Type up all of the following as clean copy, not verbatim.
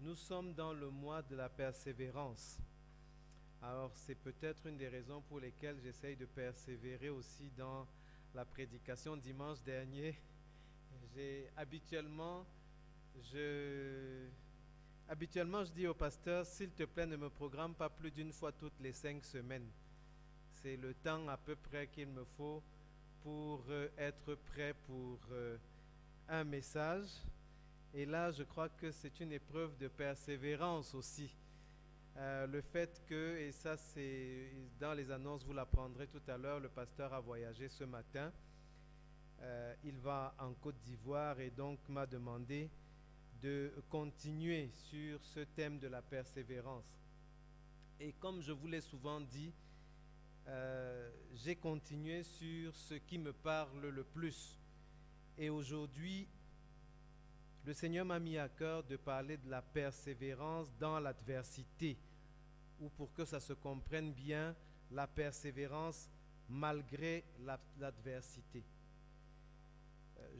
Nous sommes dans le mois de la persévérance. Alors c'est peut-être une des raisons pour lesquelles j'essaye de persévérer aussi dans la prédication. Dimanche dernier, habituellement, je dis au pasteur, s'il te plaît, ne me programme pas plus d'une fois toutes les 5 semaines. C'est le temps à peu près qu'il me faut pour être prêt pour un message. Et là, je crois que c'est une épreuve de persévérance aussi. Le fait que, et ça c'est dans les annonces, vous l'apprendrez tout à l'heure, le pasteur a voyagé ce matin. Il va en Côte d'Ivoire et donc m'a demandé de continuer sur ce thème de la persévérance. Et comme je vous l'ai souvent dit, j'ai continué sur ce qui me parle le plus. Et aujourd'hui, le Seigneur m'a mis à cœur de parler de la persévérance dans l'adversité, ou pour que ça se comprenne bien, la persévérance malgré l'adversité.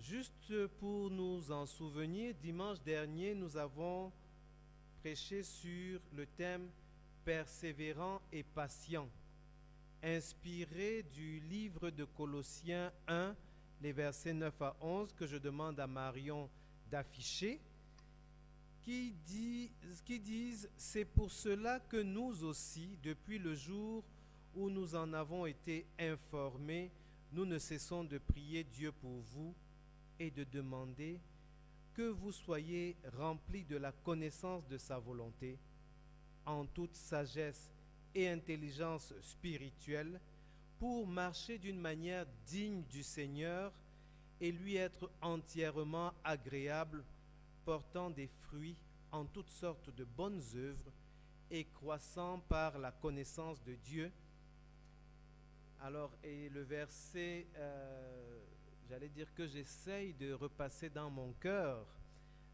Juste pour nous en souvenir, dimanche dernier, nous avons prêché sur le thème persévérant et patient, inspiré du livre de Colossiens 1, les versets 9 à 11, que je demande à Marion d'afficher, qui disent « C'est pour cela que nous aussi, depuis le jour où nous en avons été informés, nous ne cessons de prier Dieu pour vous et de demander que vous soyez remplis de la connaissance de sa volonté, en toute sagesse et intelligence spirituelle, pour marcher d'une manière digne du Seigneur et lui être entièrement agréable, portant des fruits en toutes sortes de bonnes œuvres et croissant par la connaissance de Dieu. » Alors, et le verset, j'allais dire que j'essaye de repasser dans mon cœur.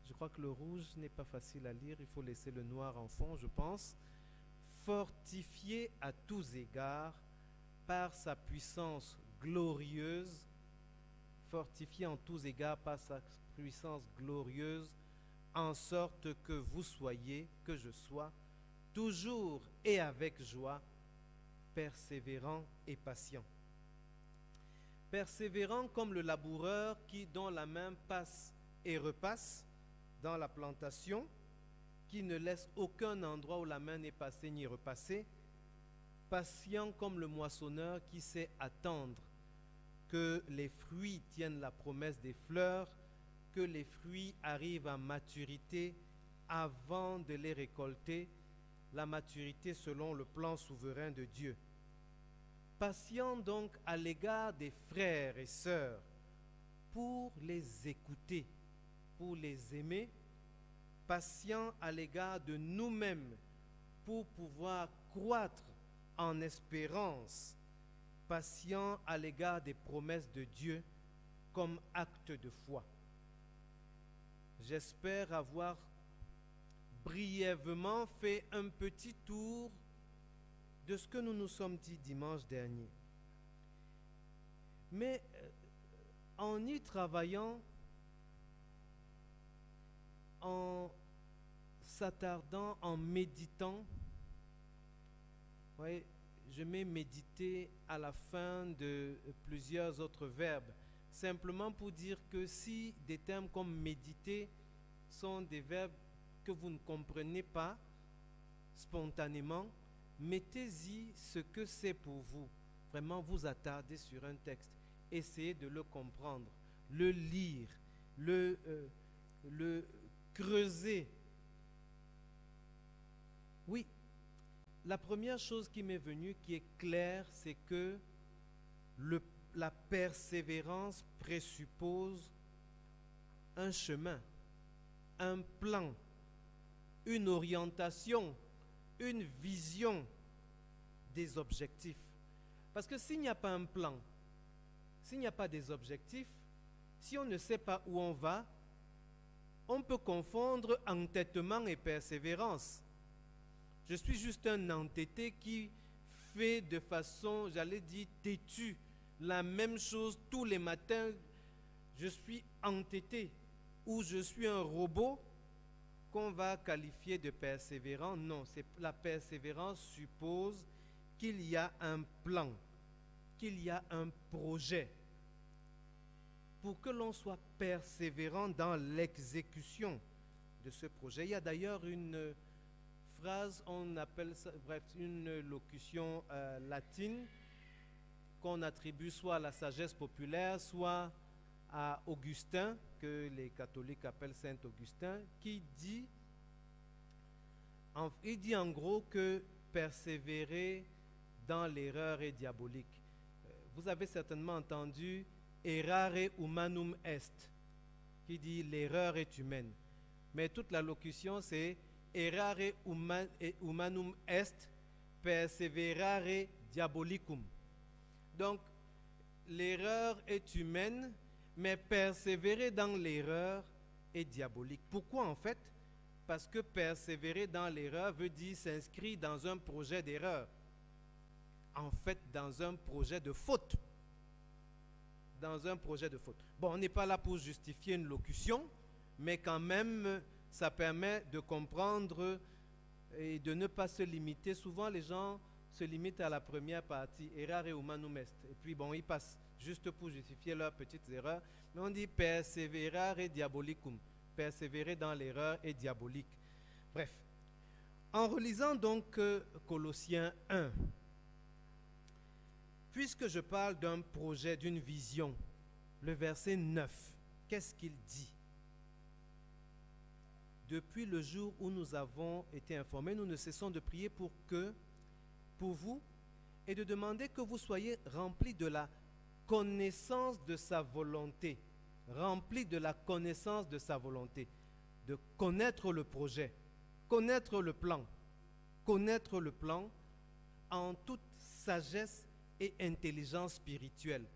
Je crois que le rouge n'est pas facile à lire, il faut laisser le noir en fond, je pense. Fortifié à tous égards par sa puissance glorieuse, fortifié en tous égards par sa puissance glorieuse, en sorte que vous soyez, que je sois, toujours et avec joie, persévérant et patient. Persévérant comme le laboureur dont la main passe et repasse dans la plantation, qui ne laisse aucun endroit où la main n'est passée ni repassée. Patient comme le moissonneur qui sait attendre que les fruits tiennent la promesse des fleurs, que les fruits arrivent à maturité avant de les récolter, la maturité selon le plan souverain de Dieu. Patient donc à l'égard des frères et sœurs pour les écouter, pour les aimer, patient à l'égard de nous-mêmes pour pouvoir croître en espérance, patient à l'égard des promesses de Dieu comme acte de foi. J'espère avoir brièvement fait un petit tour de ce que nous nous sommes dit dimanche dernier. Mais en y travaillant, en s'attardant, en méditant, ouais, je mets méditer à la fin de plusieurs autres verbes, simplement pour dire que si des termes comme méditer sont des verbes que vous ne comprenez pas spontanément, mettez-y ce que c'est pour vous. Vraiment vous attarder sur un texte, essayez de le comprendre, le lire, le creuser. Oui, la première chose qui m'est venue, qui est claire, c'est que la persévérance présuppose un chemin, un plan, une orientation, une vision des objectifs. Parce que s'il n'y a pas un plan, s'il n'y a pas des objectifs, si on ne sait pas où on va, on peut confondre entêtement et persévérance. Je suis juste un entêté qui fait de façon, j'allais dire, têtue, la même chose tous les matins. Je suis entêté. Ou je suis un robot qu'on va qualifier de persévérant. Non, la persévérance suppose qu'il y a un plan, qu'il y a un projet. Pour que l'on soit persévérant dans l'exécution de ce projet. Il y a d'ailleurs une phrase, on appelle ça, bref, une locution latine qu'on attribue soit à la sagesse populaire, soit à Augustin, que les catholiques appellent Saint Augustin, qui dit, il dit en gros que persévérer dans l'erreur est diabolique. Vous avez certainement entendu errare humanum est, qui dit l'erreur est humaine. Mais toute la locution c'est errare humanum est, perseverare diabolicum. Donc l'erreur est humaine, mais persévérer dans l'erreur est diabolique. Pourquoi en fait? Parce que persévérer dans l'erreur veut dire s'inscrire dans un projet d'erreur. En fait, dans un projet de faute. Dans un projet de faute. Bon, on n'est pas là pour justifier une locution, mais quand même, ça permet de comprendre et de ne pas se limiter. Souvent, les gens se limitent à la première partie, errare humanum est. Et puis, bon, ils passent juste pour justifier leurs petites erreurs. Mais on dit perseverare diabolicum. Persévérer dans l'erreur est diabolique. Bref. En relisant donc Colossiens 1, puisque je parle d'un projet, d'une vision, le verset 9, qu'est-ce qu'il dit? Depuis le jour où nous avons été informés, nous ne cessons de prier pour vous, et de demander que vous soyez remplis de la connaissance de sa volonté. Remplis de la connaissance de sa volonté. De connaître le projet, connaître le plan en toute sagesse et intelligence spirituelle.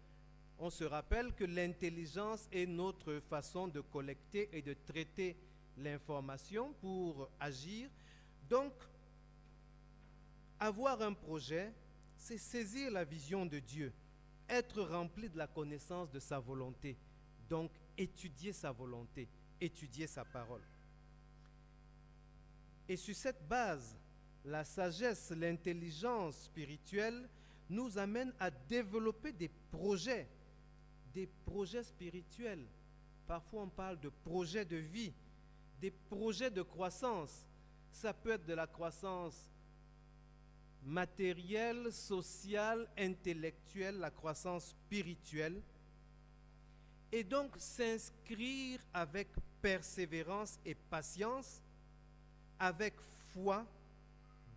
On se rappelle que l'intelligence est notre façon de collecter et de traiter l'information pour agir. Donc, avoir un projet, c'est saisir la vision de Dieu, être rempli de la connaissance de sa volonté. Donc, étudier sa volonté, étudier sa parole. Et sur cette base, la sagesse, l'intelligence spirituelle nous amène à développer des projets spirituels. Parfois, on parle de projets de vie, des projets de croissance. Ça peut être de la croissance matérielle, sociale, intellectuelle, la croissance spirituelle. Et donc s'inscrire avec persévérance et patience, avec foi,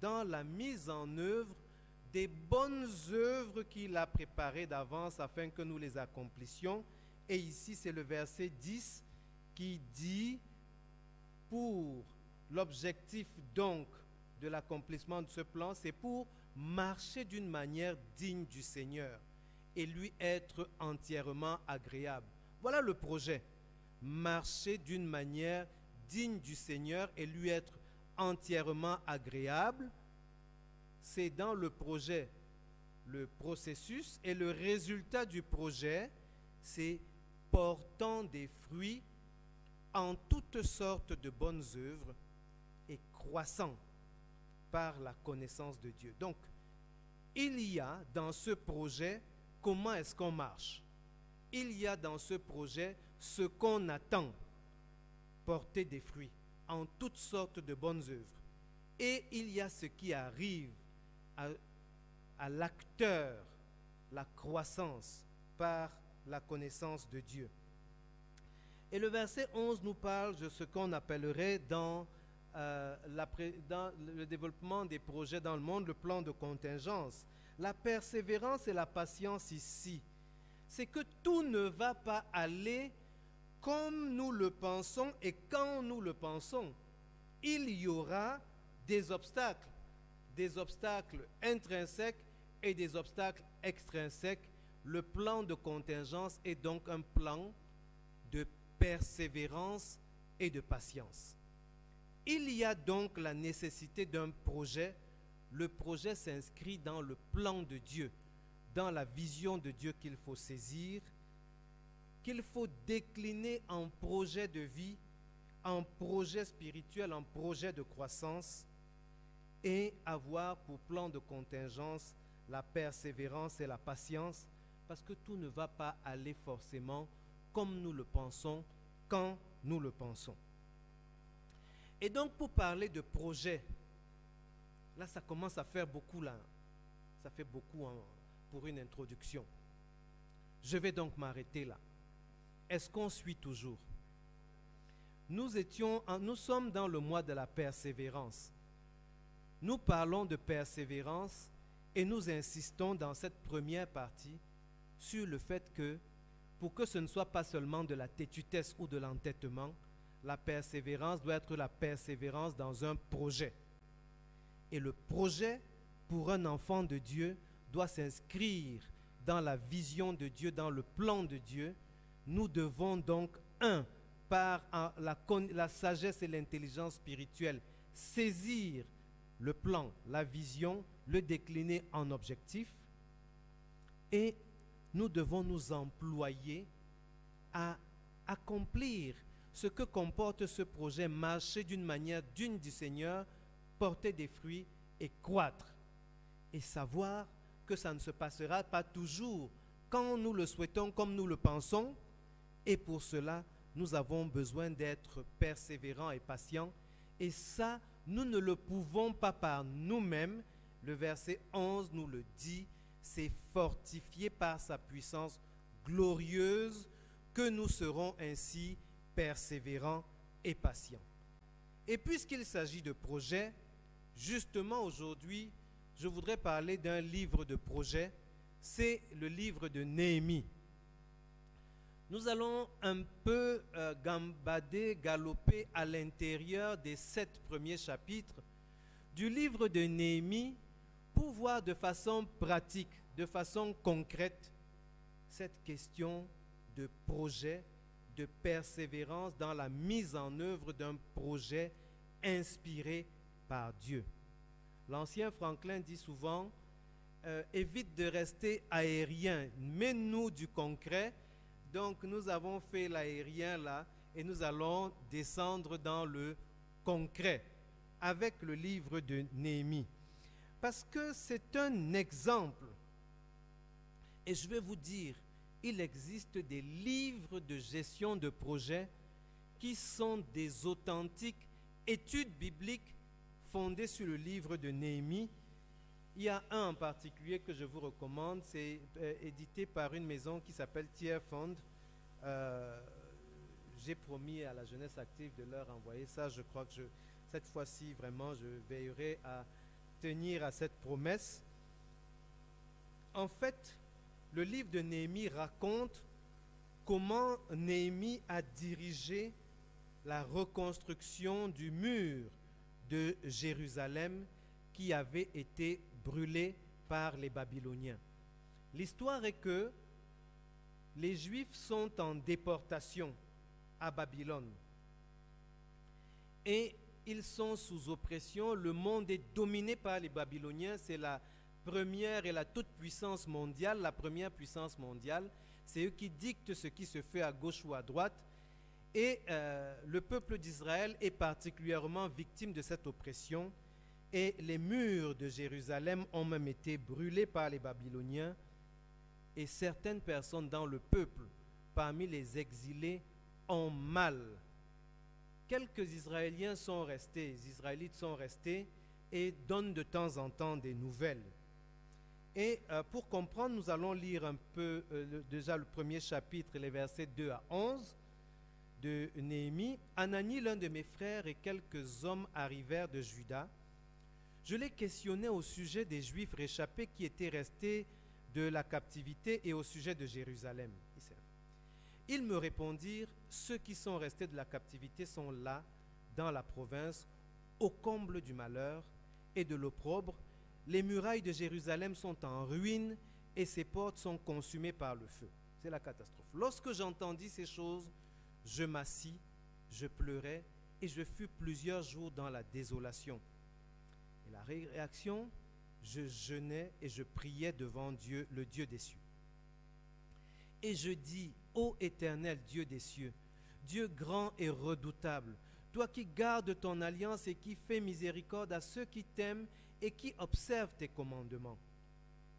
dans la mise en œuvre des bonnes œuvres qu'il a préparées d'avance afin que nous les accomplissions. Et ici, c'est le verset 10 qui dit, pour l'objectif donc de l'accomplissement de ce plan, c'est pour marcher d'une manière digne du Seigneur et lui être entièrement agréable. Voilà le projet. Marcher d'une manière digne du Seigneur et lui être entièrement agréable. C'est dans le projet, le processus, et le résultat du projet, c'est portant des fruits en toutes sortes de bonnes œuvres et croissant par la connaissance de Dieu. Donc, il y a dans ce projet, comment est-ce qu'on marche? Il y a dans ce projet ce qu'on attend, porter des fruits en toutes sortes de bonnes œuvres. Et il y a ce qui arrive à l'acteur, la croissance par la connaissance de Dieu. Et le verset 11 nous parle de ce qu'on appellerait dans le développement des projets dans le monde, le plan de contingence. La persévérance et la patience ici, c'est que tout ne va pas aller comme nous le pensons et quand nous le pensons. Il y aura des obstacles intrinsèques et des obstacles extrinsèques. Le plan de contingence est donc un plan de persévérance et de patience. Il y a donc la nécessité d'un projet. Le projet s'inscrit dans le plan de Dieu, dans la vision de Dieu qu'il faut saisir, qu'il faut décliner en projet de vie, en projet spirituel, en projet de croissance, et avoir pour plan de contingence la persévérance et la patience, parce que tout ne va pas aller forcément comme nous le pensons, quand nous le pensons. Et donc, pour parler de projet, là, ça commence à faire beaucoup, là. Ça fait beaucoup pour une introduction. Je vais donc m'arrêter là. Est-ce qu'on suit toujours? Nous sommes dans le mois de la persévérance. Nous parlons de persévérance et nous insistons dans cette première partie sur le fait que, pour que ce ne soit pas seulement de la têtutesse ou de l'entêtement, la persévérance doit être la persévérance dans un projet. Et le projet, pour un enfant de Dieu, doit s'inscrire dans la vision de Dieu, dans le plan de Dieu. Nous devons donc, par la sagesse et l'intelligence spirituelle, saisir le plan, la vision, le décliner en objectif, et nous devons nous employer à accomplir ce que comporte ce projet, marcher d'une manière digne du Seigneur, porter des fruits et croître. Et savoir que ça ne se passera pas toujours quand nous le souhaitons, comme nous le pensons. Et pour cela, nous avons besoin d'être persévérants et patients. Et ça, nous ne le pouvons pas par nous-mêmes. Le verset 11 nous le dit, c'est fortifié par sa puissance glorieuse que nous serons ainsi persévérants et patients. Et puisqu'il s'agit de projets, justement aujourd'hui, je voudrais parler d'un livre de projet. C'est le livre de Néhémie. Nous allons un peu galoper à l'intérieur des 7 premiers chapitres du livre de Néhémie pour voir de façon pratique, de façon concrète, cette question de projet, de persévérance dans la mise en œuvre d'un projet inspiré par Dieu. L'ancien Franklin dit souvent, évite de rester aérien, mets-nous du concret. Donc nous avons fait l'aérien là et nous allons descendre dans le concret avec le livre de Néhémie. Parce que c'est un exemple. Et je vais vous dire, il existe des livres de gestion de projet qui sont des authentiques études bibliques fondées sur le livre de Néhémie. Il y a un en particulier que je vous recommande, c'est édité par une maison qui s'appelle Tier Fund. J'ai promis à la jeunesse active de leur envoyer ça. Je crois que cette fois-ci, vraiment, je veillerai à tenir à cette promesse. En fait, le livre de Néhémie raconte comment Néhémie a dirigé la reconstruction du mur de Jérusalem qui avait été brûlé par les Babyloniens. L'histoire est que les Juifs sont en déportation à Babylone et ils sont sous oppression. Le monde est dominé par les Babyloniens. C'est la première et la toute puissance mondiale, la première puissance mondiale. C'est eux qui dictent ce qui se fait à gauche ou à droite. Et le peuple d'Israël est particulièrement victime de cette oppression. Et les murs de Jérusalem ont même été brûlés par les Babyloniens. Et certaines personnes dans le peuple, parmi les exilés, ont mal. Quelques Israéliens sont restés, les Israélites sont restés et donnent de temps en temps des nouvelles. Et pour comprendre, nous allons lire un peu déjà le premier chapitre, les versets 2 à 11 de Néhémie. Anani, l'un de mes frères, et quelques hommes arrivèrent de Juda. Je les questionnais au sujet des Juifs réchappés qui étaient restés de la captivité et au sujet de Jérusalem. Ils me répondirent, ceux qui sont restés de la captivité sont là, dans la province, au comble du malheur et de l'opprobre. Les murailles de Jérusalem sont en ruine et ses portes sont consumées par le feu. C'est la catastrophe. Lorsque j'entendis ces choses, je m'assis, je pleurais et je fus plusieurs jours dans la désolation. Et la réaction, je jeûnais et je priais devant Dieu, le Dieu des cieux. Et je dis, ô Éternel Dieu des cieux, Dieu grand et redoutable, toi qui gardes ton alliance et qui fais miséricorde à ceux qui t'aiment et qui observent tes commandements.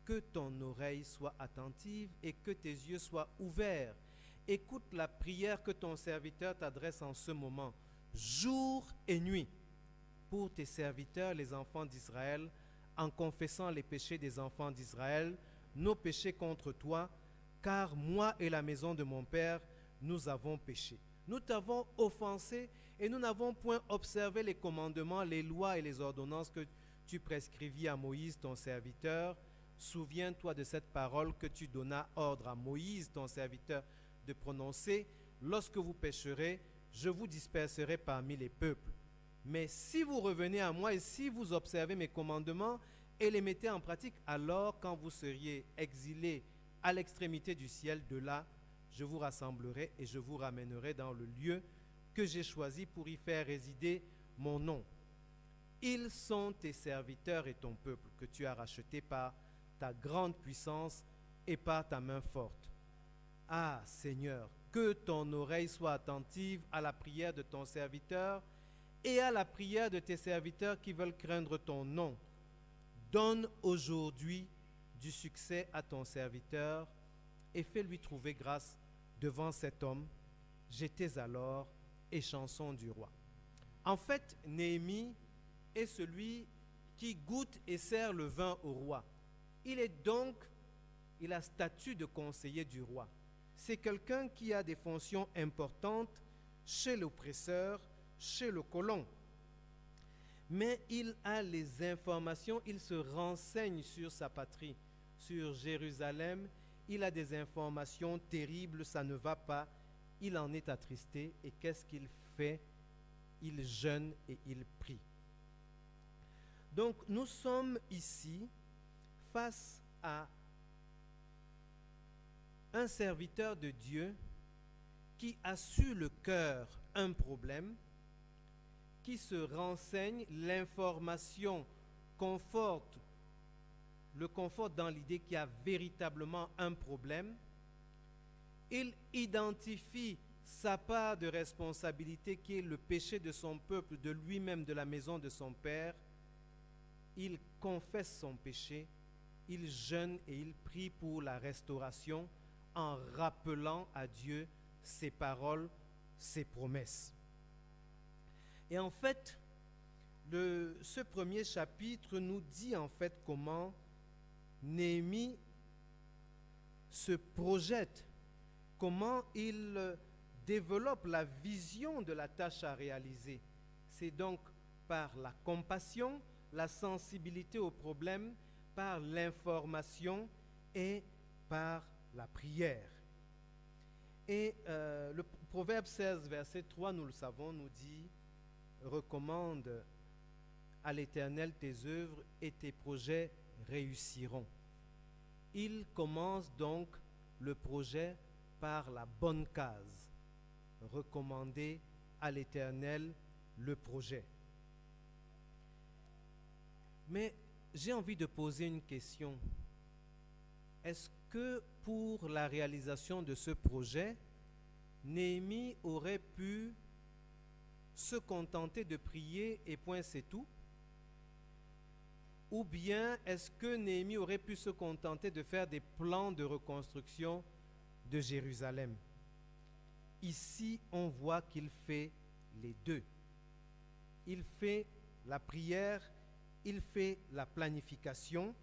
Que ton oreille soit attentive et que tes yeux soient ouverts. Écoute la prière que ton serviteur t'adresse en ce moment, jour et nuit, pour tes serviteurs, les enfants d'Israël, en confessant les péchés des enfants d'Israël, nos péchés contre toi, car moi et la maison de mon Père, nous avons péché. Nous t'avons offensé et nous n'avons point observé les commandements, les lois et les ordonnances que tu prescrivis à Moïse, ton serviteur. Souviens-toi de cette parole que tu donnas ordre à Moïse, ton serviteur, de prononcer. Lorsque vous pécherez, je vous disperserai parmi les peuples. Mais si vous revenez à moi et si vous observez mes commandements et les mettez en pratique, alors quand vous seriez exilés à l'extrémité du ciel, de là, je vous rassemblerai et je vous ramènerai dans le lieu que j'ai choisi pour y faire résider mon nom. Ils sont tes serviteurs et ton peuple que tu as racheté par ta grande puissance et par ta main forte. Ah Seigneur, que ton oreille soit attentive à la prière de ton serviteur et à la prière de tes serviteurs qui veulent craindre ton nom. Donne aujourd'hui du succès à ton serviteur et fais-lui trouver grâce devant cet homme. J'étais alors et chanson du roi. En fait, Néhémie est celui qui goûte et sert le vin au roi. Il a statut de conseiller du roi. C'est quelqu'un qui a des fonctions importantes chez l'oppresseur, chez le colon. Mais il a les informations, il se renseigne sur sa patrie, sur Jérusalem. Il a des informations terribles, ça ne va pas. Il en est attristé. Et qu'est-ce qu'il fait? Il jeûne et il prie. Donc nous sommes ici face à un serviteur de Dieu qui a su le cœur un problème, qui se renseigne, l'information le conforte dans l'idée qu'il y a véritablement un problème. Il identifie sa part de responsabilité qui est le péché de son peuple, de lui-même, de la maison de son père. Il confesse son péché, il jeûne et il prie pour la restauration en rappelant à Dieu ses paroles, ses promesses. Et en fait, ce premier chapitre nous dit en fait comment Néhémie se projette, comment il développe la vision de la tâche à réaliser. C'est donc par la compassion, la sensibilité au problème, par l'information et par la prière. Et le Proverbe 16, verset 3, nous le savons, nous dit « Recommande à l'Éternel tes œuvres et tes projets réussiront. » Il commence donc le projet par la bonne case. Recommander à l'Éternel le projet. Mais j'ai envie de poser une question. Est-ce que pour la réalisation de ce projet, Néhémie aurait pu se contenter de prier et point c'est tout? Ou bien est-ce que Néhémie aurait pu se contenter de faire des plans de reconstruction de Jérusalem? Ici, on voit qu'il fait les deux. Il fait la prière, il fait la planification.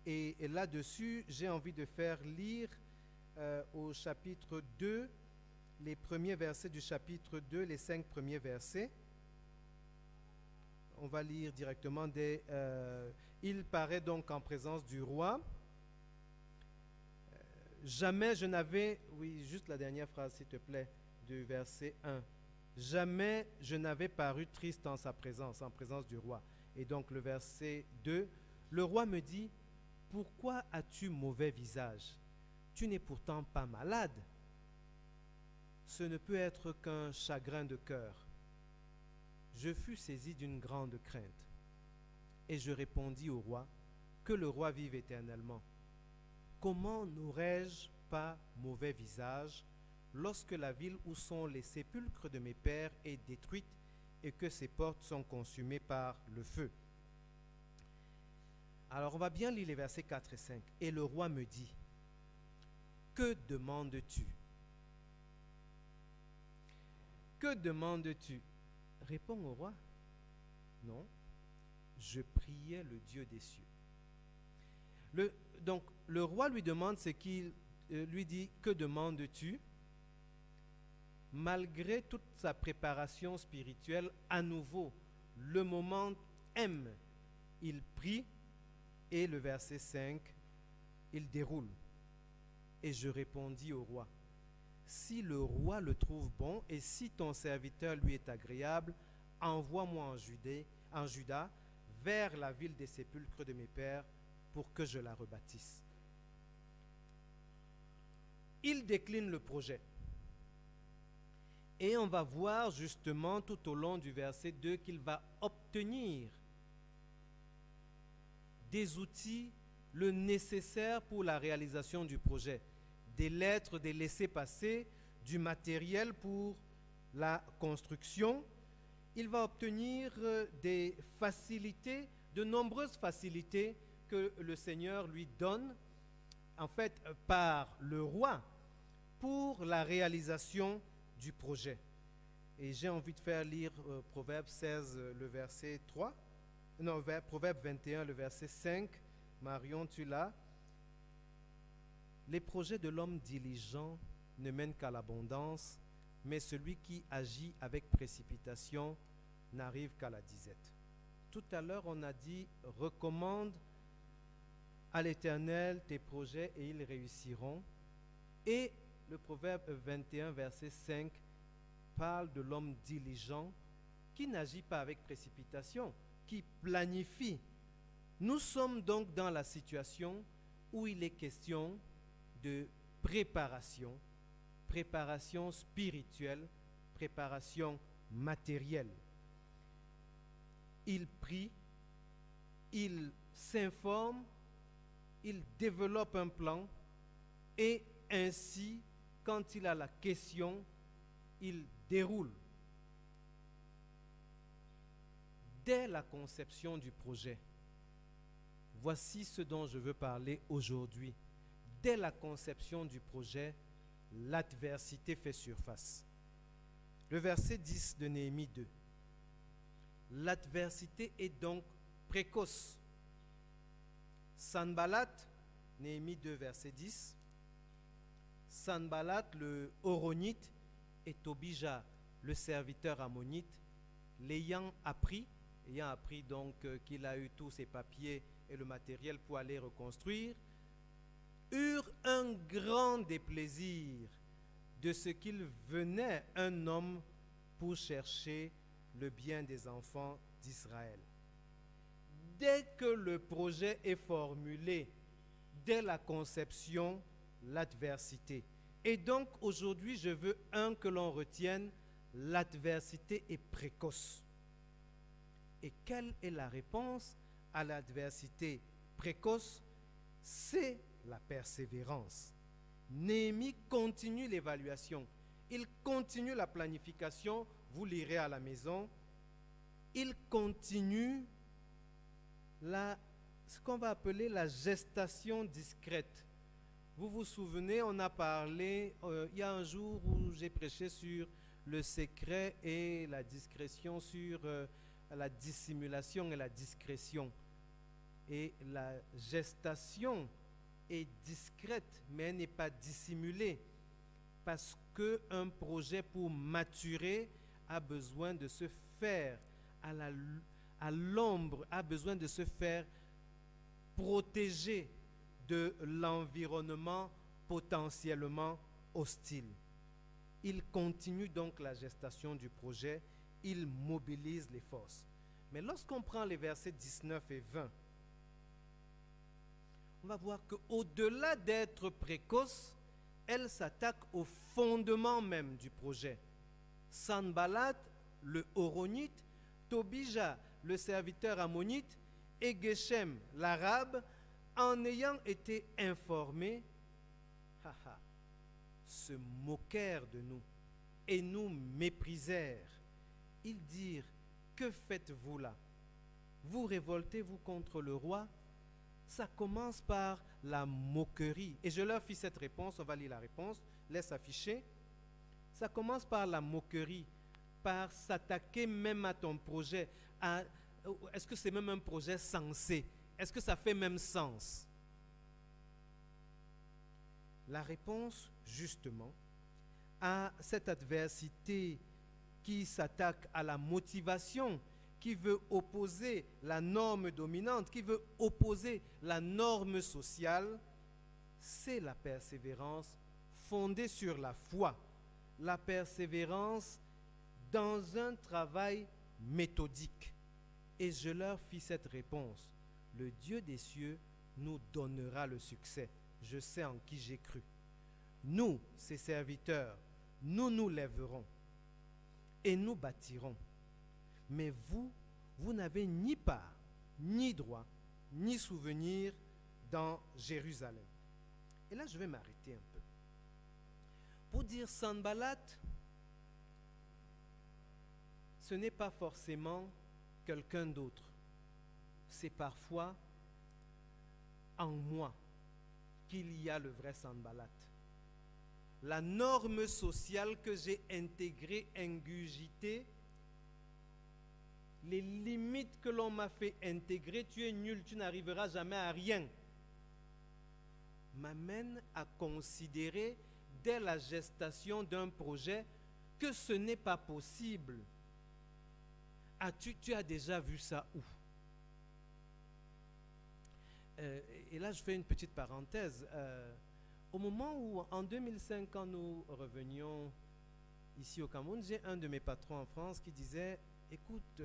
Et là-dessus, j'ai envie de faire lire au chapitre 2, les premiers versets du chapitre 2, les 5 premiers versets. On va lire directement il paraît donc en présence du roi. Jamais je n'avais, oui, juste la dernière phrase s'il te plaît, du verset 1. Jamais je n'avais paru triste en sa présence, en présence du roi. Et donc le verset 2, le roi me dit, pourquoi as-tu mauvais visage? Tu n'es pourtant pas malade. Ce ne peut être qu'un chagrin de cœur. Je fus saisi d'une grande crainte. Et je répondis au roi, que le roi vive éternellement. Comment n'aurais-je pas mauvais visage lorsque la ville où sont les sépulcres de mes pères est détruite et que ses portes sont consumées par le feu. Alors on va bien lire les versets 4 et 5. Et le roi me dit, que demandes-tu? Que demandes-tu? Réponds au roi. Non, je priais le Dieu des cieux. Donc le roi lui demande ce qu'il lui dit, que demandes-tu? Malgré toute sa préparation spirituelle, à nouveau, le moment M, il prie, et le verset 5, il déroule. Et je répondis au roi, si le roi le trouve bon, et si ton serviteur lui est agréable, envoie-moi en Juda, vers la ville des sépulcres de mes pères, pour que je la rebâtisse. Il décline le projet. Et on va voir justement tout au long du verset 2 qu'il va obtenir des outils, le nécessaire pour la réalisation du projet, des lettres, des laissez-passer, du matériel pour la construction. Il va obtenir des facilités, de nombreuses facilités que le Seigneur lui donne, en fait, par le roi, pour la réalisation du projet. Et j'ai envie de faire lire Proverbe 16, le verset 3. Non, Proverbe 21, le verset 5. Marion, tu l'as. Les projets de l'homme diligent ne mènent qu'à l'abondance, mais celui qui agit avec précipitation n'arrive qu'à la disette. Tout à l'heure, on a dit, recommande à l'Éternel tes projets et ils réussiront. Et le Proverbe 21, verset 5, parle de l'homme diligent qui n'agit pas avec précipitation, qui planifie. Nous sommes donc dans la situation où il est question de préparation, préparation spirituelle, préparation matérielle. Il prie, il s'informe, il développe un plan et ainsi, quand il a la question, il déroule. Dès la conception du projet, voici ce dont je veux parler aujourd'hui. Dès la conception du projet, l'adversité fait surface. Le verset 10 de Néhémie 2. L'adversité est donc précoce. Sanballat, Néhémie 2, verset 10. Sanballat, le Horonite, et Tobija, le serviteur ammonite, ayant appris donc qu'il a eu tous ses papiers et le matériel pour aller reconstruire, eurent un grand déplaisir de ce qu'il venait un homme pour chercher le bien des enfants d'Israël. Dès que le projet est formulé, dès la conception, l'adversité. Et donc aujourd'hui, je veux que l'on retienne, l'adversité est précoce. Et quelle est la réponse à l'adversité précoce? C'est la persévérance. Néhémie continue l'évaluation. Il continue la planification. Vous lirez à la maison. Il continue ce qu'on va appeler la gestation discrète. Vous vous souvenez, on a parlé, il y a un jour où j'ai prêché sur le secret et la discrétion, sur la dissimulation et la discrétion. Et la gestation est discrète, mais elle n'est pas dissimulée. Parce qu'un projet, pour maturer, a besoin de se faire à l'ombre, a besoin de se faire protéger de l'environnement potentiellement hostile. Il continue donc la gestation du projet, il mobilise les forces. Mais lorsqu'on prend les versets 19 et 20, on va voir qu'au-delà d'être précoce, elle s'attaque au fondement même du projet. Sanballat, le Horonite, Tobija, le serviteur ammonite, et Geshem, l'arabe, en ayant été informés, se moquèrent de nous et nous méprisèrent Ils dirent, que faites-vous là? Vous révoltez-vous contre le roi? Ça commence par la moquerie. Et je leur fis cette réponse, on va lire la réponse, laisse afficher. Ça commence par la moquerie, par s'attaquer même à ton projet. Est-ce que c'est même un projet sensé? Est-ce que ça fait même sens? La réponse, justement, à cette adversité qui s'attaque à la motivation, qui veut opposer la norme dominante, qui veut opposer la norme sociale, c'est la persévérance fondée sur la foi, la persévérance dans un travail méthodique. Et je leur fis cette réponse: le Dieu des cieux nous donnera le succès. Je sais en qui j'ai cru. Nous, ses serviteurs, nous nous lèverons et nous bâtirons. Mais vous, vous n'avez ni part, ni droit, ni souvenir dans Jérusalem. Et là, je vais m'arrêter un peu. Pour dire Sanballat, ce n'est pas forcément quelqu'un d'autre. C'est parfois en moi qu'il y a le vrai Sanballat. La norme sociale que j'ai intégrée, ingurgitée, les limites que l'on m'a fait intégrer, tu es nul, tu n'arriveras jamais à rien, m'amène à considérer dès la gestation d'un projet que ce n'est pas possible. Tu as déjà vu ça où? Et là, je fais une petite parenthèse. Au moment où, en 2005, quand nous revenions ici au Cameroun, j'ai un de mes patrons en France qui disait: écoute,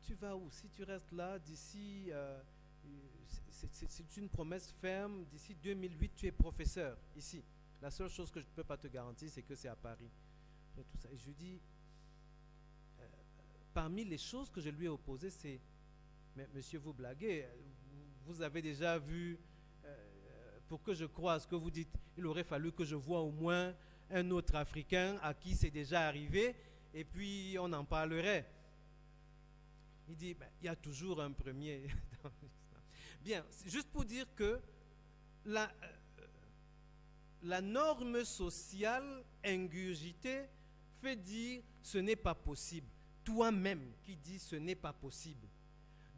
tu vas où? Si tu restes là, d'ici, c'est une promesse ferme, d'ici 2008, tu es professeur ici. La seule chose que je ne peux pas te garantir, c'est que c'est à Paris. Et tout ça. Et je lui dis, parmi les choses que je lui ai opposées, c'est: mais monsieur, vous blaguez, vous avez déjà vu, pour que je croie à ce que vous dites, il aurait fallu que je voie au moins un autre Africain à qui c'est déjà arrivé, et puis on en parlerait. Il dit, il y a toujours un premier. Bien, juste pour dire que la norme sociale ingurgitée fait dire ce n'est pas possible. Toi-même qui dis ce n'est pas possible.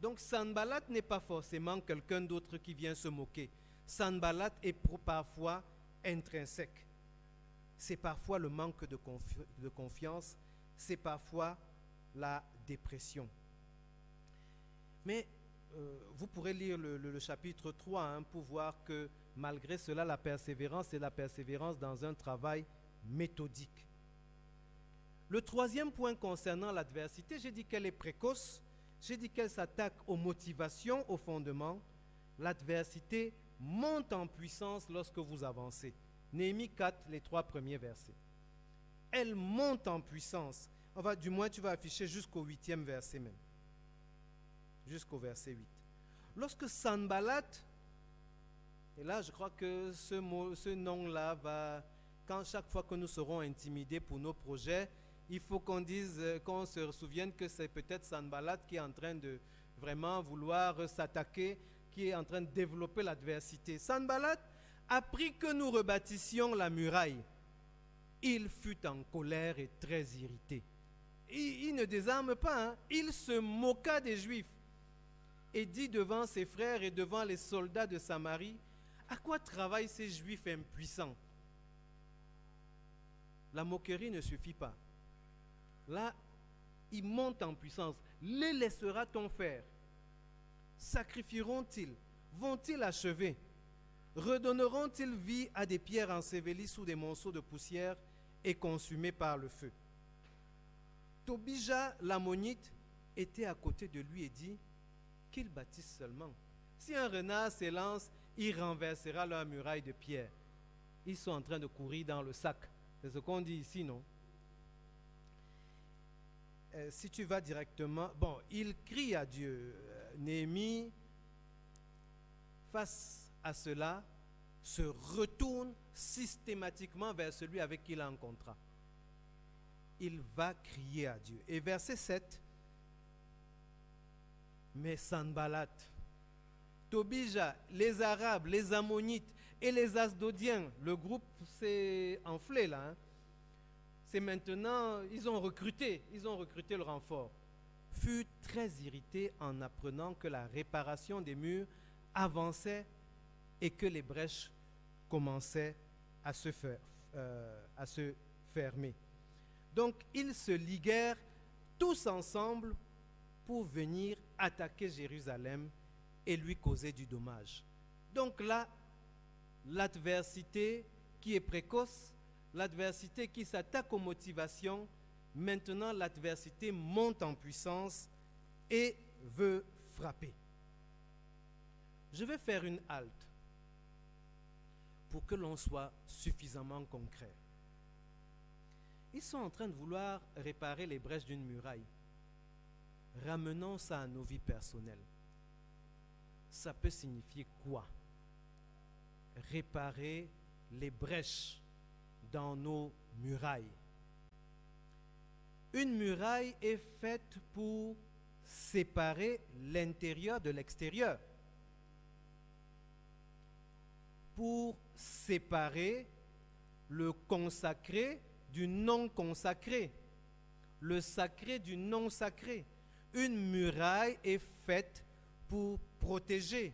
Donc Sanballat n'est pas forcément quelqu'un d'autre qui vient se moquer. Sanballat est parfois intrinsèque. C'est parfois le manque de confiance, c'est parfois la dépression. Mais vous pourrez lire le chapitre 3 pour voir que malgré cela, la persévérance, c'est la persévérance dans un travail méthodique. Le troisième point concernant l'adversité, j'ai dit qu'elle est précoce, j'ai dit qu'elle s'attaque aux motivations, aux fondements. L'adversité monte en puissance lorsque vous avancez. Néhémie 4, les 3 premiers versets. Elle monte en puissance. Du moins, tu vas afficher jusqu'au 8e verset même. Jusqu'au verset 8. Lorsque Sanballat, et là je crois que ce nom-là va, chaque fois que nous serons intimidés pour nos projets, il faut qu'on dise, qu'on se souvienne que c'est peut-être Sanballat qui est en train de vraiment vouloir s'attaquer, qui est en train de développer l'adversité. Sanballat apprit que nous rebâtissions la muraille. Il fut en colère et très irrité. Il ne désarme pas, il se moqua des Juifs et dit devant ses frères et devant les soldats de Samarie: à quoi travaillent ces Juifs impuissants? La moquerie ne suffit pas. Là, il monte en puissance. Les laissera-t-on faire? Sacrifieront-ils? Vont-ils achever? Redonneront-ils vie à des pierres ensevelies sous des monceaux de poussière et consumées par le feu? Tobija l'ammonite était à côté de lui et dit: qu'ils bâtissent seulement. Si un renard s'élance, il renversera leur muraille de pierre. Ils sont en train de courir dans le sac. C'est ce qu'on dit ici, non? Si tu vas directement... il crie à Dieu. Néhémie, face à cela, se retourne systématiquement vers celui avec qui il a un contrat. il va crier à Dieu. Et verset 7, mais Sanballat, Tobija, les Arabes, les Ammonites et les Asdodiens, le groupe s'est enflé là. C'est maintenant, ils ont recruté le renfort. Fut très irrité en apprenant que la réparation des murs avançait et que les brèches commençaient à se fermer. Donc ils se liguèrent tous ensemble pour venir attaquer Jérusalem et lui causer du dommage. Donc là, l'adversité qui est précoce, l'adversité qui s'attaque aux motivations, maintenant l'adversité monte en puissance et veut frapper. Je vais faire une halte pour que l'on soit suffisamment concret. Ils sont en train de vouloir réparer les brèches d'une muraille. Ramenons ça à nos vies personnelles. Ça peut signifier quoi? Réparer les brèches dans nos murailles. Une muraille est faite pour séparer l'intérieur de l'extérieur, pour séparer le consacré du non consacré, le sacré du non sacré. Une muraille est faite pour protéger.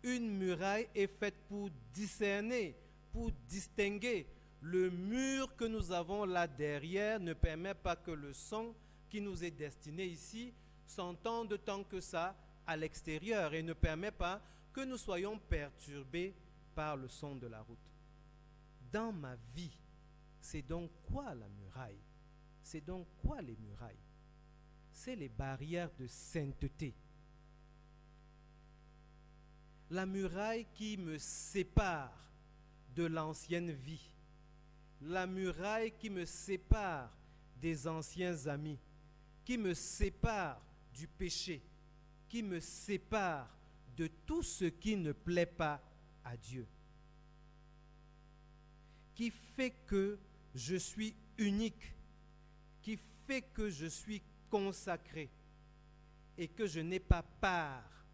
Une muraille est faite pour discerner, pour distinguer. Le mur que nous avons là derrière ne permet pas que le son qui nous est destiné ici s'entende tant que ça à l'extérieur et ne permet pas que nous soyons perturbés par le son de la route. Dans ma vie, c'est donc quoi la muraille? C'est donc quoi les murailles? C'est les barrières de sainteté. La muraille qui me sépare de l'ancienne vie. La muraille qui me sépare des anciens amis, qui me sépare du péché, qui me sépare de tout ce qui ne plaît pas à Dieu, qui fait que je suis unique, qui fait que je suis consacré et que je n'ai pas part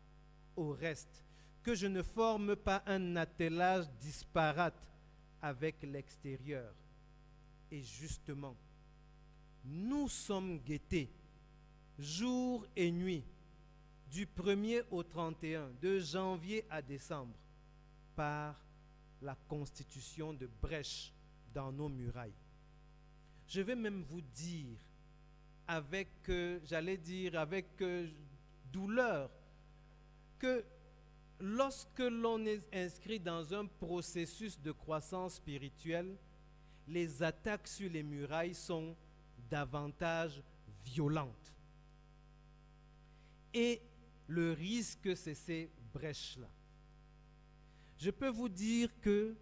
au reste, que je ne forme pas un attelage disparate avec l'extérieur. Et justement, nous sommes guettés jour et nuit, du 1er au 31, de janvier à décembre, par la constitution de brèches dans nos murailles. Je vais même vous dire, avec douleur, que lorsque l'on est inscrit dans un processus de croissance spirituelle, les attaques sur les murailles sont davantage violentes. Et le risque, c'est ces brèches-là. Je peux vous dire que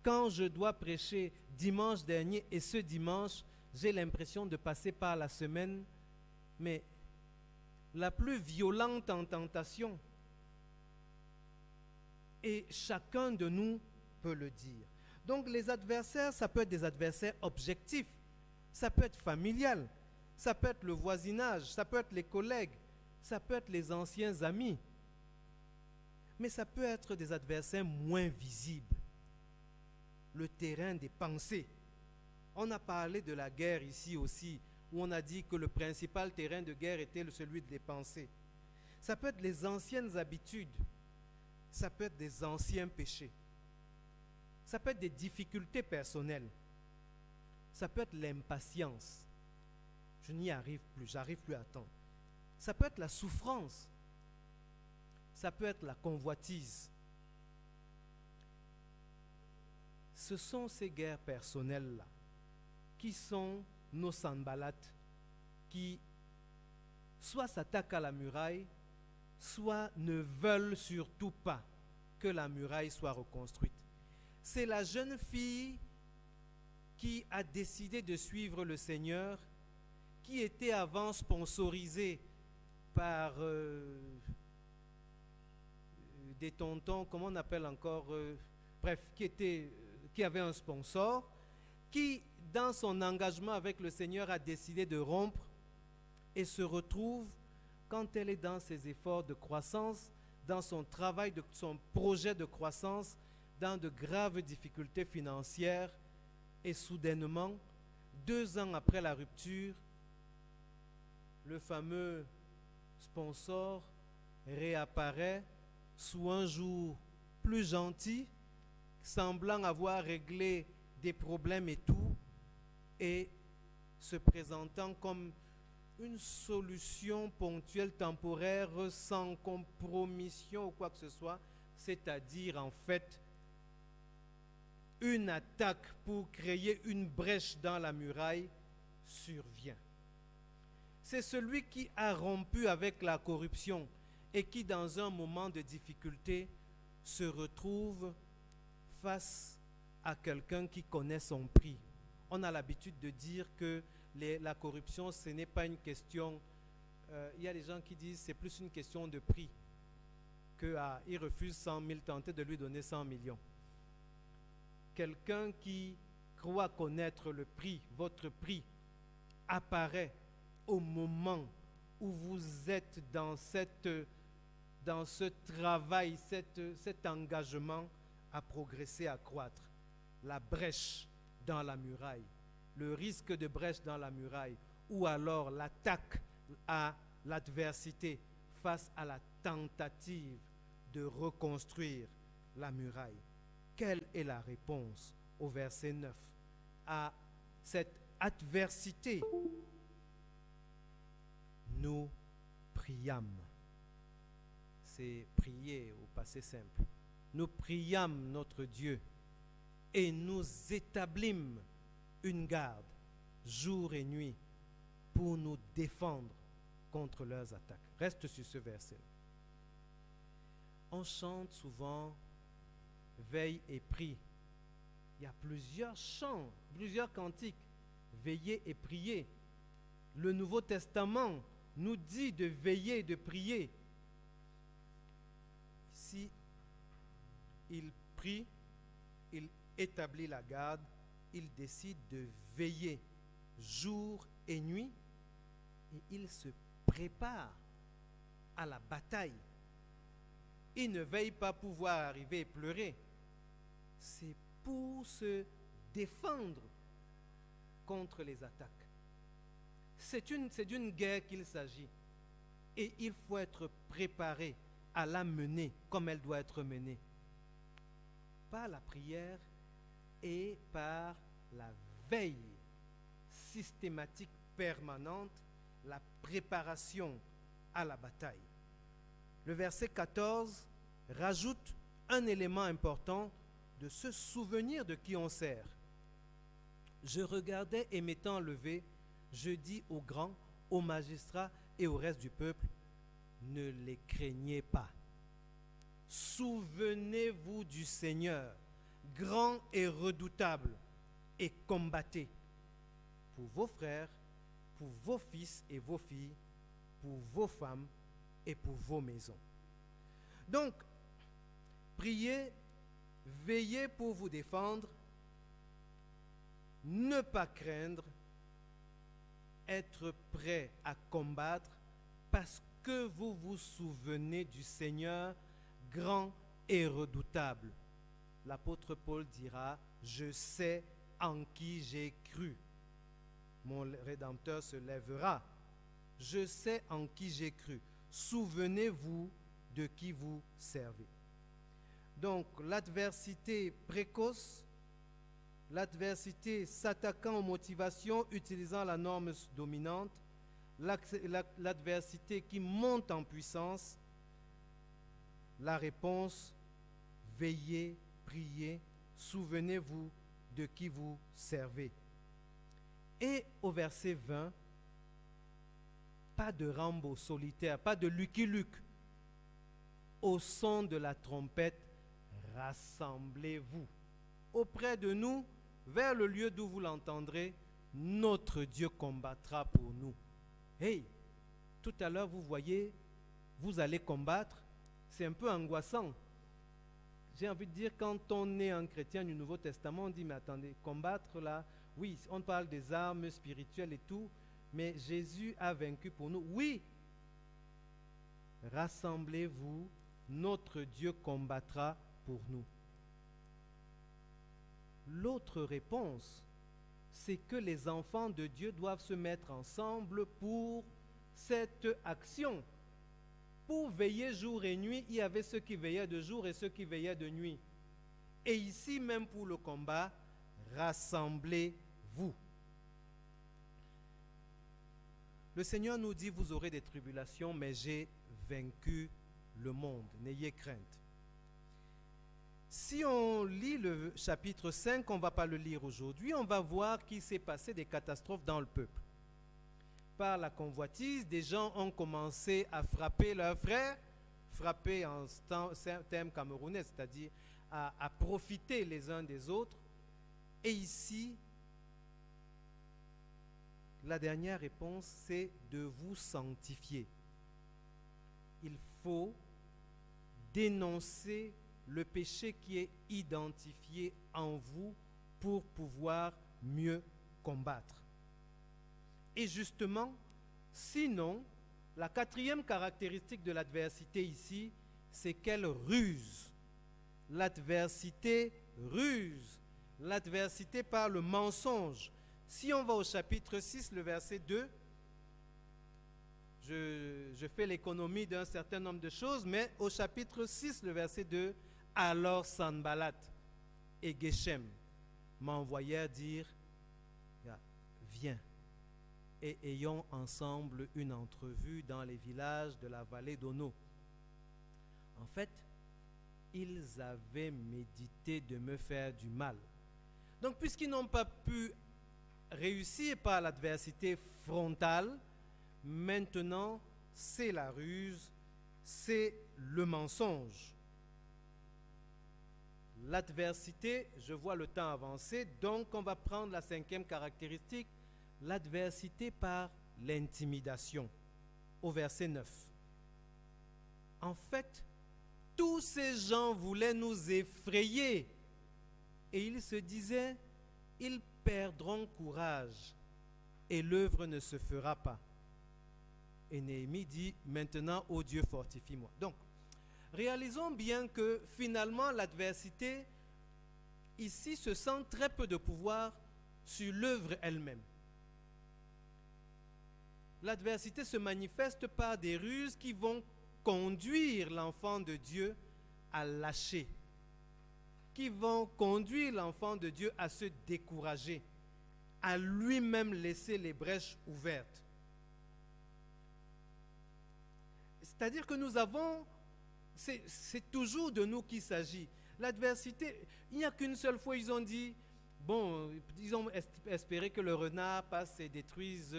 quand je dois prêcher dimanche dernier et ce dimanche, j'ai l'impression de passer par la semaine, mais la plus violente en tentation. Et chacun de nous peut le dire. Donc les adversaires, ça peut être des adversaires objectifs, ça peut être familial, ça peut être le voisinage, ça peut être les collègues, ça peut être les anciens amis. Mais ça peut être des adversaires moins visibles. Le terrain des pensées. On a parlé de la guerre ici aussi, où on a dit que le principal terrain de guerre était celui des pensées. Ça peut être les anciennes habitudes. Ça peut être des anciens péchés. Ça peut être des difficultés personnelles. Ça peut être l'impatience. Je n'y arrive plus, j'arrive plus à temps. Ça peut être la souffrance. Ça peut être la convoitise. Ce sont ces guerres personnelles-là qui sont nos Sanballat, qui soit s'attaquent à la muraille, soit ne veulent surtout pas que la muraille soit reconstruite. C'est la jeune fille qui a décidé de suivre le Seigneur, qui était avant sponsorisée par des tontons, comment on appelle encore, bref, qui avait un sponsor, qui, dans son engagement avec le Seigneur, a décidé de rompre et se retrouve, quand elle est dans ses efforts de croissance, dans son travail, son projet de croissance, dans de graves difficultés financières, et soudainement, 2 ans après la rupture, le fameux sponsor réapparaît sous un jour plus gentil, semblant avoir réglé des problèmes et tout, et se présentant comme une solution ponctuelle, temporaire, sans compromission ou quoi que ce soit, c'est-à-dire en fait une attaque pour créer une brèche dans la muraille survient. C'est celui qui a rompu avec la corruption et qui, dans un moment de difficulté, se retrouve face à quelqu'un qui connaît son prix. On a l'habitude de dire que la corruption, ce n'est pas une question... Il y a des gens qui disent que c'est plus une question de prix, qu'il refuse 100 000, tenter de lui donner 100 millions. Quelqu'un qui croit connaître le prix, votre prix, apparaît au moment où vous êtes dans ce travail, cet engagement à progresser, à croître. La brèche dans la muraille, le risque de brèche dans la muraille, ou alors l'attaque à l'adversité face à la tentative de reconstruire la muraille. Quelle est la réponse au verset 9 à cette adversité? Nous priâmes. C'est prier au passé simple. Nous priâmes notre Dieu et nous établîmes une garde jour et nuit pour nous défendre contre leurs attaques. Reste sur ce verset. On chante souvent veille et prie. Il y a plusieurs chants, plusieurs cantiques. Veillez et priez. Le Nouveau Testament nous dit de veiller et de prier. Si il prie, il établit la garde, il décide de veiller jour et nuit et il se prépare à la bataille. Il ne veille pas pour voir arriver et pleurer. C'est pour se défendre contre les attaques. C'est d'une guerre qu'il s'agit. Et il faut être préparé à la mener comme elle doit être menée. Par la prière et par la veille systématique permanente, la préparation à la bataille. Le verset 14 rajoute un élément important de se souvenir de qui on sert. Je regardais et m'étant levé, je dis aux grands, aux magistrats et au reste du peuple, ne les craignez pas. Souvenez-vous du Seigneur, grand et redoutable, et combattez pour vos frères, pour vos fils et vos filles, pour vos femmes et pour vos maisons. Donc, priez, veillez pour vous défendre, ne pas craindre, être prêt à combattre parce que vous vous souvenez du Seigneur grand et redoutable. L'apôtre Paul dira, je sais en qui j'ai cru. Mon Rédempteur se lèvera. Je sais en qui j'ai cru. Souvenez-vous de qui vous servez. Donc, l'adversité précoce, l'adversité s'attaquant aux motivations, utilisant la norme dominante, l'adversité qui monte en puissance, la réponse, veillez, priez, souvenez-vous de qui vous servez. Et au verset 20, pas de Rambo solitaire, pas de Lucky Luke. Au son de la trompette, rassemblez-vous. Auprès de nous, vers le lieu d'où vous l'entendrez, notre Dieu combattra pour nous. Hey, tout à l'heure, vous voyez, vous allez combattre, c'est un peu angoissant. J'ai envie de dire, quand on est un chrétien du Nouveau Testament, on dit, mais attendez, combattre là, oui, on parle des armes spirituelles et tout, mais Jésus a vaincu pour nous. Oui, rassemblez-vous, notre Dieu combattra pour nous. L'autre réponse, c'est que les enfants de Dieu doivent se mettre ensemble pour cette action. Pour veiller jour et nuit, il y avait ceux qui veillaient de jour et ceux qui veillaient de nuit. Et ici, même pour le combat, rassemblez-vous. Le Seigneur nous dit, vous aurez des tribulations, mais j'ai vaincu le monde. N'ayez crainte. Si on lit le chapitre 5, on ne va pas le lire aujourd'hui, on va voir qu'il s'est passé des catastrophes dans le peuple. Par la convoitise, des gens ont commencé à frapper leurs frères, frapper en termes camerounais, c'est-à-dire à profiter les uns des autres. Et ici, la dernière réponse, c'est de vous sanctifier. Il faut dénoncer le péché qui est identifié en vous pour pouvoir mieux combattre. Et justement, sinon, la quatrième caractéristique de l'adversité ici, c'est qu'elle ruse. L'adversité ruse. L'adversité par le mensonge. Si on va au chapitre 6, le verset 2, je fais l'économie d'un certain nombre de choses, mais au chapitre 6, le verset 2, alors Sanballat et Geshem m'envoyèrent dire, viens et ayons ensemble une entrevue dans les villages de la vallée d'Ono. En fait, ils avaient médité de me faire du mal. Donc, puisqu'ils n'ont pas pu réussir par l'adversité frontale, maintenant, c'est la ruse, c'est le mensonge. L'adversité, je vois le temps avancer, donc on va prendre la cinquième caractéristique, l'adversité par l'intimidation, au verset 9. En fait, tous ces gens voulaient nous effrayer et ils se disaient, ils perdront courage et l'œuvre ne se fera pas. Et Néhémie dit, maintenant, ô Dieu, fortifie-moi. Donc, réalisons bien que finalement l'adversité ici se sent très peu de pouvoir sur l'œuvre elle-même. L'adversité se manifeste par des ruses qui vont conduire l'enfant de Dieu à lâcher, qui vont conduire l'enfant de Dieu à se décourager, à lui-même laisser les brèches ouvertes. C'est-à-dire que nous avons, c'est toujours de nous qu'il s'agit. L'adversité, il n'y a qu'une seule fois, ils ont dit, bon, ils ont espéré que le renard passe et détruise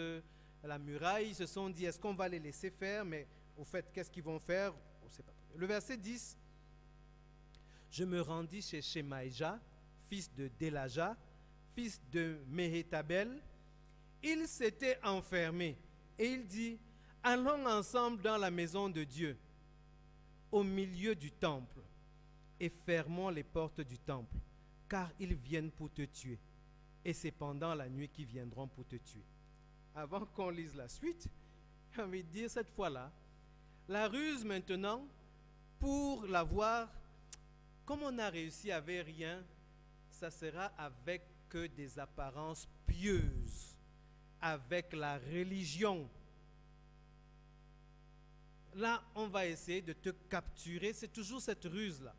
la muraille. Ils se sont dit, est-ce qu'on va les laisser faire? Mais au fait, qu'est-ce qu'ils vont faire? On ne sait pas. Le verset 10, je me rendis chez Shemaïja, fils de Délaja, fils de Mehétabel. Il s'était enfermé et il dit, allons ensemble dans la maison de Dieu, au milieu du temple, et fermons les portes du temple, car ils viennent pour te tuer. Et c'est pendant la nuit qu'ils viendront pour te tuer. Avant qu'on lise la suite, j'ai envie de dire cette fois-là, la ruse maintenant, pour l'avoir, comme on a réussi avec rien, ça sera avec que des apparences pieuses, avec la religion. Là, on va essayer de te capturer, c'est toujours cette ruse-là,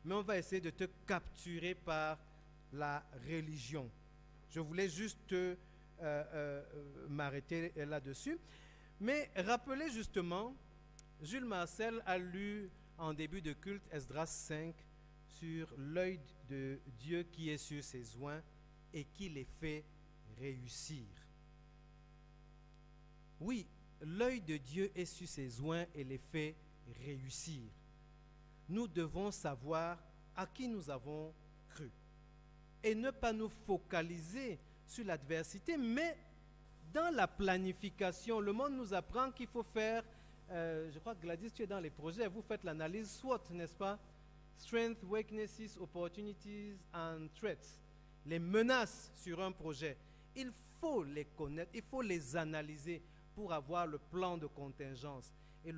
mais on va essayer de te capturer par la religion. Je voulais juste m'arrêter là-dessus. Mais rappelez justement, Jules Marcel a lu en début de culte Esdras 5 sur l'œil de Dieu qui est sur ses oins et qui les fait réussir. Oui, l'œil de Dieu est sur ses oins et les fait réussir. Nous devons savoir à qui nous avons cru et ne pas nous focaliser sur l'adversité, mais dans la planification. Le monde nous apprend qu'il faut faire, je crois que Gladys, tu es dans les projets, vous faites l'analyse SWOT, n'est-ce pas? Strengths, weaknesses, opportunities and threats. les menaces sur un projet, il faut les connaître, il faut les analyser pour avoir le plan de contingence. Et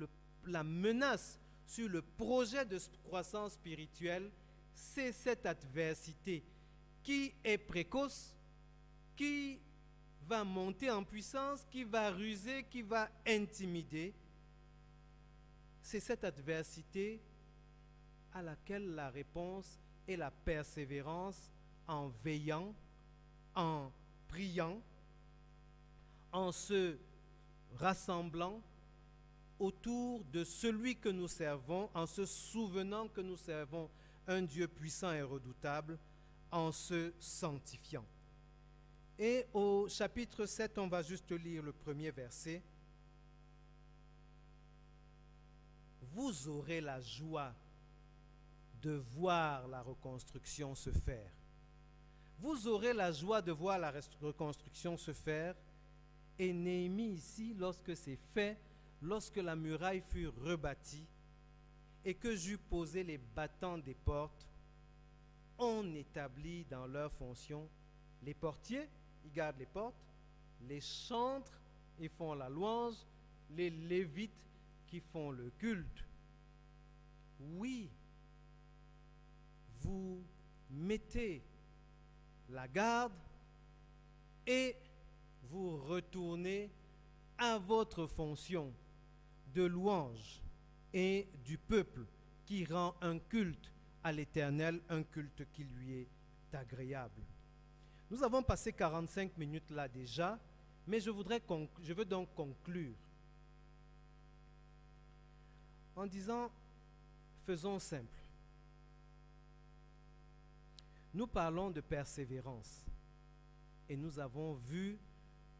la menace sur le projet de croissance spirituelle, c'est cette adversité qui est précoce, qui va monter en puissance, qui va ruser, qui va intimider. C'est cette adversité à laquelle la réponse est la persévérance en veillant, en priant, en se rassemblant autour de celui que nous servons, en se souvenant que nous servons un Dieu puissant et redoutable, en se sanctifiant. Et au chapitre 7, on va juste lire le premier verset. Vous aurez la joie de voir la reconstruction se faire. Vous aurez la joie de voir la reconstruction se faire. Et Néhémie ici, lorsque c'est fait, lorsque la muraille fut rebâtie et que j'eus posé les battants des portes, on établit dans leurs fonctions les portiers, ils gardent les portes, les chantres, ils font la louange, les lévites qui font le culte. Oui, vous mettez la garde et vous retournez à votre fonction de louange et du peuple qui rend un culte à l'Éternel, un culte qui lui est agréable. Nous avons passé 45 minutes là déjà, mais je veux donc conclure en disant, faisons simple. Nous parlons de persévérance et nous avons vu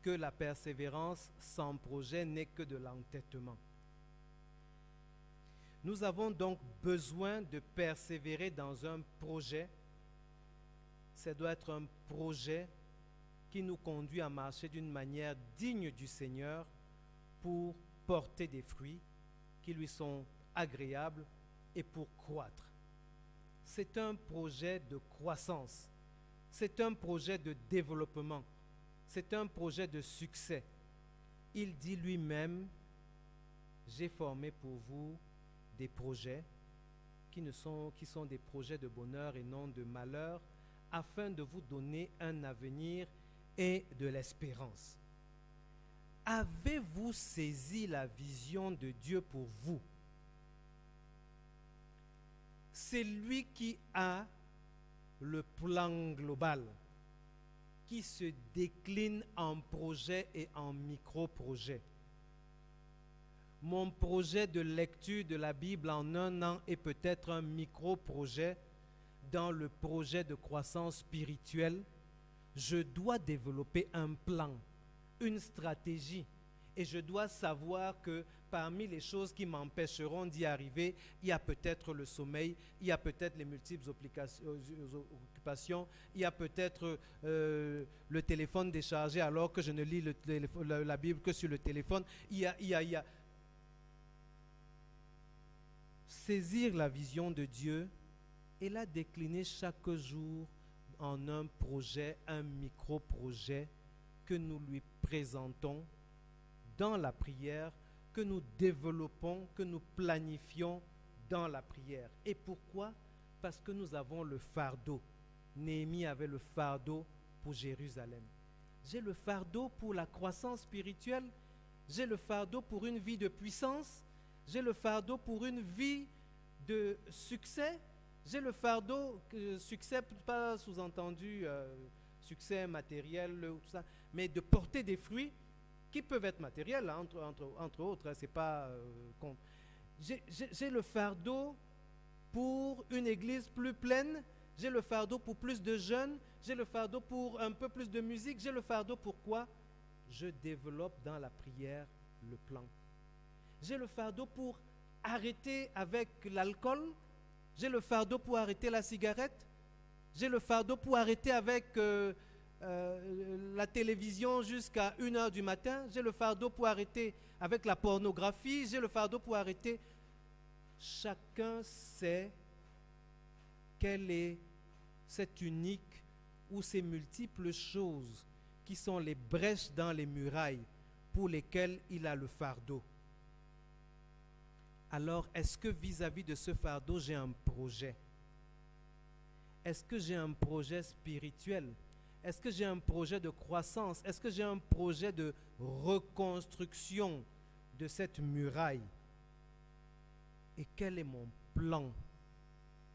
que la persévérance sans projet n'est que de l'entêtement. Nous avons donc besoin de persévérer dans un projet. Ça doit être un projet qui nous conduit à marcher d'une manière digne du Seigneur pour porter des fruits qui lui sont agréables et pour croître. C'est un projet de croissance. C'est un projet de développement. C'est un projet de succès. Il dit lui-même, j'ai formé pour vous des projets qui sont des projets de bonheur et non de malheur, afin de vous donner un avenir et de l'espérance. Avez-vous saisi la vision de Dieu pour vous? C'est lui qui a le plan global, qui se décline en projets et en micro-projets. Mon projet de lecture de la Bible en un an est peut-être un micro-projet dans le projet de croissance spirituelle. Je dois développer un plan, une stratégie, et je dois savoir que parmi les choses qui m'empêcheront d'y arriver, il y a peut-être le sommeil, il y a peut-être les multiples occupations, il y a peut-être le téléphone déchargé alors que je ne lis la Bible que sur le téléphone. Il y a. Saisir la vision de Dieu et la décliner chaque jour en un projet, un micro-projet que nous lui présentons dans la prière, que nous développons, que nous planifions dans la prière. Et pourquoi? Parce que nous avons le fardeau. Néhémie avait le fardeau pour Jérusalem. J'ai le fardeau pour la croissance spirituelle. J'ai le fardeau pour une vie de puissance. J'ai le fardeau pour une vie de succès. J'ai le fardeau, succès, pas sous-entendu succès matériel, tout ça, mais de porter des fruits qui peuvent être matériels, hein, entre autres, hein, c'est pas j'ai le fardeau pour une église plus pleine, j'ai le fardeau pour plus de jeunes, j'ai le fardeau pour un peu plus de musique, j'ai le fardeau pourquoi je développe dans la prière le plan. J'ai le fardeau pour arrêter avec l'alcool, j'ai le fardeau pour arrêter la cigarette, j'ai le fardeau pour arrêter avec la télévision jusqu'à 1h du matin, j'ai le fardeau pour arrêter avec la pornographie, j'ai le fardeau pour arrêter. Chacun sait quelle est cette unique ou ces multiples choses qui sont les brèches dans les murailles pour lesquelles il a le fardeau. Alors, est-ce que vis-à-vis de ce fardeau, j'ai un projet? Est-ce que j'ai un projet spirituel? Est-ce que j'ai un projet de croissance? Est-ce que j'ai un projet de reconstruction de cette muraille? Et quel est mon plan?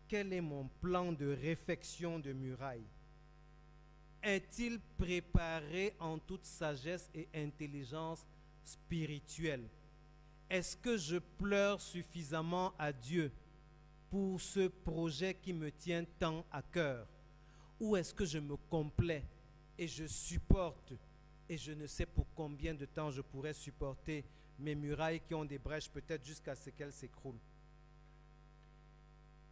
Quel est mon plan de réfection de muraille? Est-il préparé en toute sagesse et intelligence spirituelle? Est-ce que je pleure suffisamment à Dieu pour ce projet qui me tient tant à cœur? Ou est-ce que je me complais et je supporte et je ne sais pour combien de temps je pourrais supporter mes murailles qui ont des brèches peut-être jusqu'à ce qu'elles s'écroulent?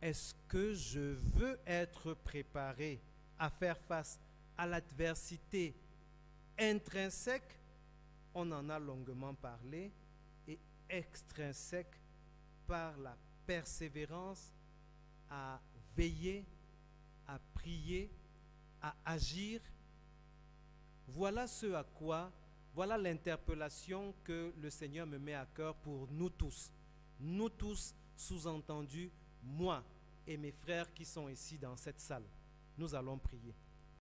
Est-ce que je veux être préparé à faire face à l'adversité intrinsèque? On en a longuement parlé. Et extrinsèque par la persévérance à veiller, à prier, à agir. Voilà ce à quoi, voilà l'interpellation que le Seigneur me met à cœur pour nous tous. Nous tous, sous-entendu, moi et mes frères qui sont ici dans cette salle. Nous allons prier.